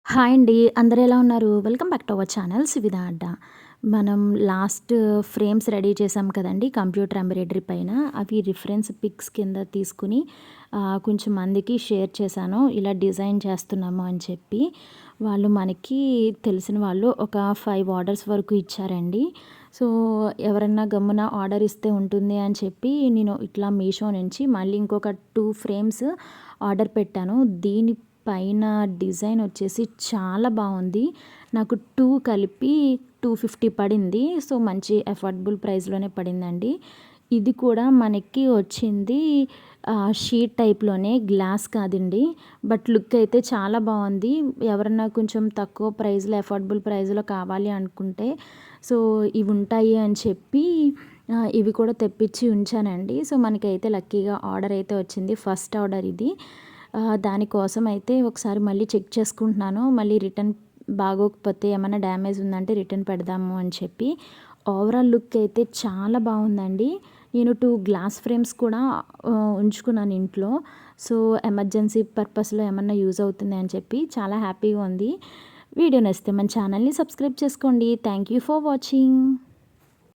Hi అండి. అందరూ ఎలా ఉన్నారు? Welcome back to our channel Suvidha Adda. మనం లాస్ట్ ఫ్రేమ్స్ రెడీ చేసాం కదండీ! కంప్యూటర్ ఎంబ్రాయిడరీ పైన. అవి రిఫరెన్స్ పిక్స్ కింద తీసుకొని కొంచెం మందికి షేర్ చేశాను. ఇలా డిజైన్ చేస్తున్నాము అని చెప్పి. వాళ్ళు మనకి తెలిసిన వాళ్ళు ఒక 5 ఆర్డర్స్ వరకు ఇచ్చారండి. సో, ఎవరన్నా గమ్మున ఆర్డర్ ఇస్తే ఉంటుంది అని చెప్పి నేను ఇట్లా మీషో నుంచి మళ్ళీ ఇంకొక 2 ఫ్రేమ్స్ ఆర్డర్ పెట్టాను. దీని పైన డిజైన్ వచ్చేసి చాలా బాగుంది. నాకు 2 కలిపి 250 పడింది. సో, మంచి అఫోర్డబుల్ ప్రైస్‌లోనే పడిందండి. ఇది కూడా మనకి వచ్చింది షీట్ టైప్‌లోనే, గ్లాస్ కాదండి. బట్ లుక్ అయితే చాలా బాగుంది. ఎవరన్నా కొంచెం తక్కువ ప్రైస్‌లో అఫోర్డబుల్ ప్రైస్‌లో కావాలి అనుకుంటే సో, ఇవి ఉంటాయి అని చెప్పి ఇవి కూడా తెప్పించి ఉంచానండి. సో, మనకైతే లక్కీగా ఆర్డర్ అయితే వచ్చింది. ఫస్ట్ ఆర్డర్ ఇది. దానికోసం అయితే ఒకసారి మళ్ళీ చెక్ చేసుకుంటున్నాను. మళ్ళీ రిటర్న్ బాగోకపోతే ఏమన్నా డ్యామేజ్ ఉందంటే రిటర్న్ పెడదాము అని చెప్పి. ఓవరాల్ లుక్ అయితే చాలా బాగుందండి. నేను 2 గ్లాస్ ఫ్రేమ్స్ కూడా ఉంచుకున్నాను ఇంట్లో. సో, ఎమర్జెన్సీ పర్పస్‌లో ఏమన్నా యూజ్ అవుతుంది అని చెప్పి చాలా హ్యాపీగా ఉంది. వీడియో నచ్చితే మన ఛానల్‌ని సబ్స్క్రైబ్ చేసుకోండి. Thank you for watching.